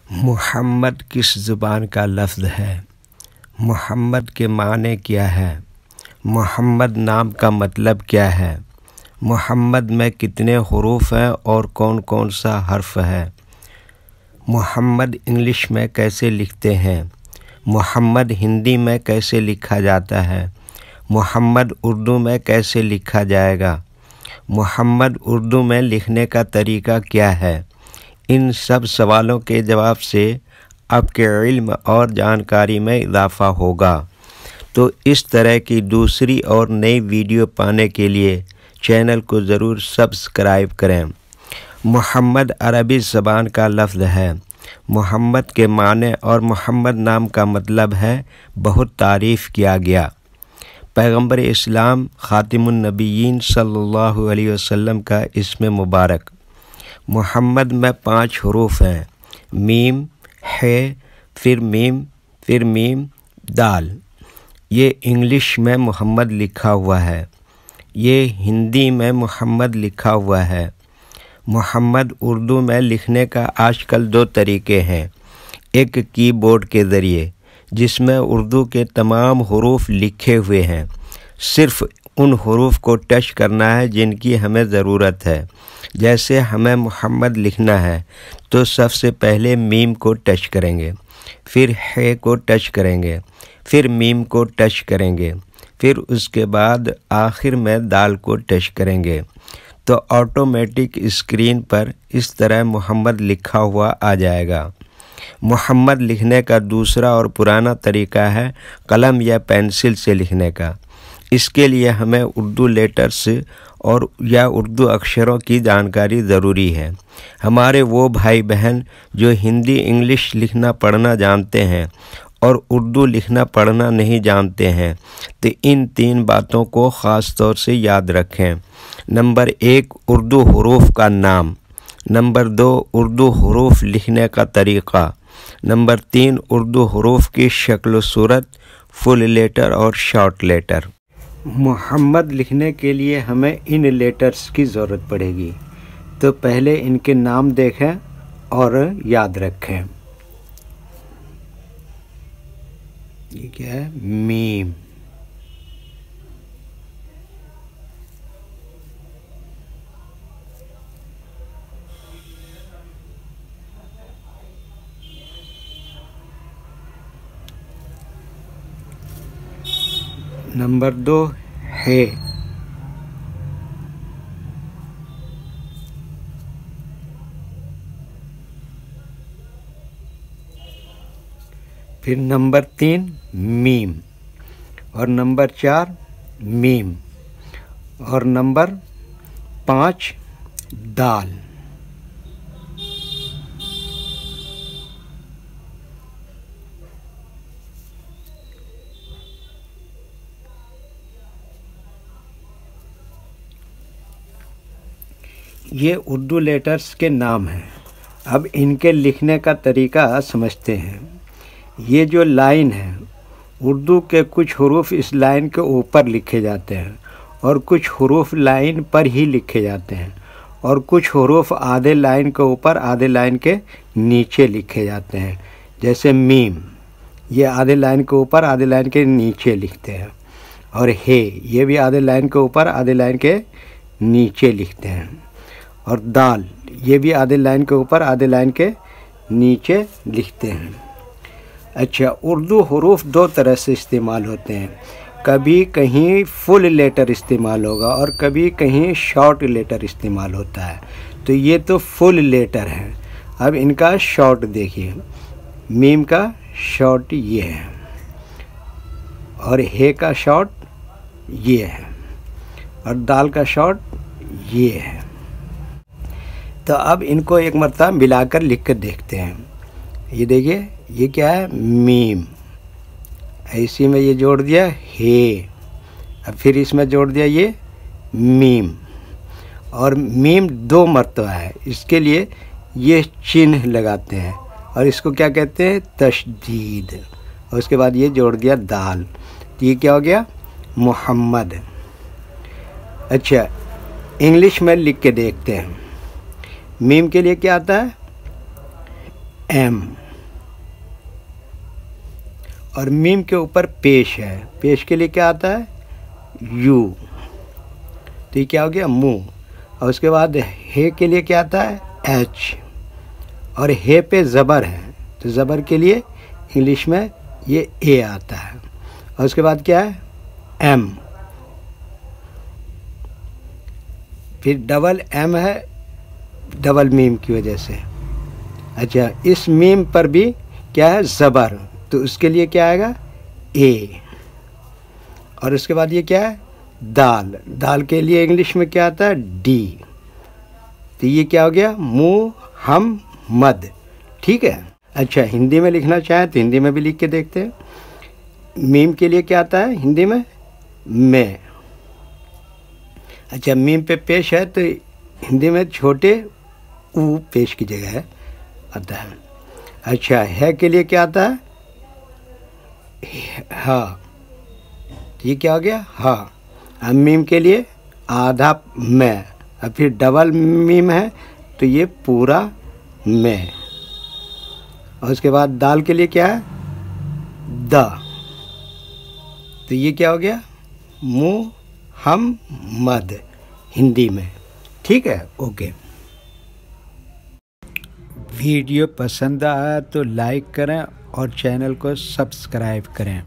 मुहम्मद किस ज़ुबान का लफ्ज़ है? मुहम्मद के माने क्या है? मुहम्मद नाम का मतलब क्या है? मुहम्मद में कितने हुरूफ हैं और कौन कौन सा हर्फ है? मुहम्मद इंग्लिश में कैसे लिखते हैं? मुहम्मद हिंदी में कैसे लिखा जाता है? मुहम्मद उर्दू में कैसे लिखा जाएगा? मुहम्मद उर्दू में लिखने का तरीका क्या है? इन सब सवालों के जवाब से आपके इल्म और जानकारी में इजाफ़ा होगा। तो इस तरह की दूसरी और नई वीडियो पाने के लिए चैनल को ज़रूर सब्सक्राइब करें। मुहम्मद अरबी ज़बान का लफ्ज़ है। मुहम्मद के माने और मुहम्मद नाम का मतलब है बहुत तारीफ़ किया गया। पैगंबर इस्लाम ख़ातिमुन नबिय्यीन सल्लल्लाहु अलैहि वसल्लम का इस्म मुबारक। मुहम्मद में 5 हुरूफ हैं, मीम, है, फिर मीम, दाल। ये इंग्लिश में मुहम्मद लिखा हुआ है। ये हिंदी में मुहम्मद लिखा हुआ है। मुहम्मद उर्दू में लिखने का आजकल 2 तरीके हैं। एक कीबोर्ड के ज़रिए जिसमें उर्दू के तमाम हुरूफ लिखे हुए हैं, सिर्फ़ उन हुरूफ को टच करना है जिनकी हमें ज़रूरत है। जैसे हमें मुहम्मद लिखना है तो सबसे पहले मीम को टच करेंगे, फिर है को टच करेंगे, फिर मीम को टच करेंगे, फिर उसके बाद आखिर में दाल को टच करेंगे तो ऑटोमेटिक स्क्रीन पर इस तरह मुहम्मद लिखा हुआ आ जाएगा। मुहम्मद लिखने का दूसरा और पुराना तरीका है कलम या पेंसिल से लिखने का। इसके लिए हमें उर्दू लेटर्स और या उर्दू अक्षरों की जानकारी ज़रूरी है। हमारे वो भाई बहन जो हिंदी इंग्लिश लिखना पढ़ना जानते हैं और उर्दू लिखना पढ़ना नहीं जानते हैं तो इन 3 बातों को ख़ास तौर से याद रखें। नंबर 1 उर्दू हुरूफ का नाम, नंबर 2 उर्दू हुरूफ लिखने का तरीक़ा, नंबर 3 उर्दू हुरूफ की शक्ल सूरत, फुल लेटर और शॉर्ट लेटर। मुहम्मद लिखने के लिए हमें इन लेटर्स की ज़रूरत पड़ेगी, तो पहले इनके नाम देखें और याद रखें। ये क्या है? मीम। नंबर 2 है। फिर नंबर 3 मीम और नंबर 4 मीम और नंबर 5 दाल। ये उर्दू लेटर्स के नाम हैं। अब इनके लिखने का तरीका समझते हैं। ये जो लाइन है, उर्दू के कुछ हुरूफ इस लाइन के ऊपर लिखे जाते हैं और कुछ हुरूफ लाइन पर ही लिखे जाते हैं और कुछ हुरूफ आधे लाइन के ऊपर आधे लाइन के नीचे लिखे जाते हैं। जैसे मीम, ये आधे लाइन के ऊपर आधे लाइन के नीचे लिखते हैं, और हे, ये भी आधे लाइन के ऊपर आधे लाइन के नीचे लिखते हैं, और दाल, ये भी आधे लाइन के ऊपर आधे लाइन के नीचे लिखते हैं। अच्छा, उर्दू हुरूफ 2 तरह से इस्तेमाल होते हैं। कभी कहीं फुल लेटर इस्तेमाल होगा और कभी कहीं शॉर्ट लेटर इस्तेमाल होता है। तो ये तो फुल लेटर है। अब इनका शॉर्ट देखिए। मीम का शॉर्ट ये है और हे का शॉर्ट ये है और दाल का शॉर्ट ये है। तो अब इनको एक मरतबा मिलाकर लिख कर देखते हैं। ये देखिए, ये क्या है? मीम। इसी में ये जोड़ दिया हे, अब फिर इसमें जोड़ दिया ये मीम, और मीम 2 मरतबा है, इसके लिए ये चिन्ह लगाते हैं और इसको क्या कहते हैं? तशदीद। और उसके बाद ये जोड़ दिया दाल। तो ये क्या हो गया? मुहम्मद। अच्छा, इंग्लिश में लिख के देखते हैं। मीम के लिए क्या आता है? एम, और मीम के ऊपर पेश है, पेश के लिए क्या आता है, यू, तो ये क्या हो गया, मुंह। और उसके बाद हे के लिए क्या आता है, एच, और हे पे ज़बर है, तो ज़बर के लिए इंग्लिश में ये ए आता है। और उसके बाद क्या है, एम, फिर डबल एम है डबल मीम की वजह से। अच्छा, इस मीम पर भी क्या है, ज़बर, तो उसके लिए क्या आएगा, ए। और उसके बाद ये क्या है, दाल, दाल के लिए इंग्लिश में क्या आता है, डी, तो ये क्या हो गया, मुँह हम मद। ठीक है। अच्छा, हिंदी में लिखना चाहें तो हिंदी में भी लिख के देखते हैं। मीम के लिए क्या आता है हिंदी में, मैं। अच्छा, मीम पे पेश है तो हिंदी में छोटे ऊ पेश की जगह है आता है। अच्छा, है के लिए क्या आता है, हाँ, ये क्या हो गया, हाँ। अब मीम के लिए आधा मैं, और फिर डबल मीम है तो ये पूरा मैं। और उसके बाद दाल के लिए क्या है, द, तो ये क्या हो गया, मुँह हम मद हिंदी में। ठीक है, ओके। वीडियो पसंद आया तो लाइक करें और चैनल को सब्सक्राइब करें।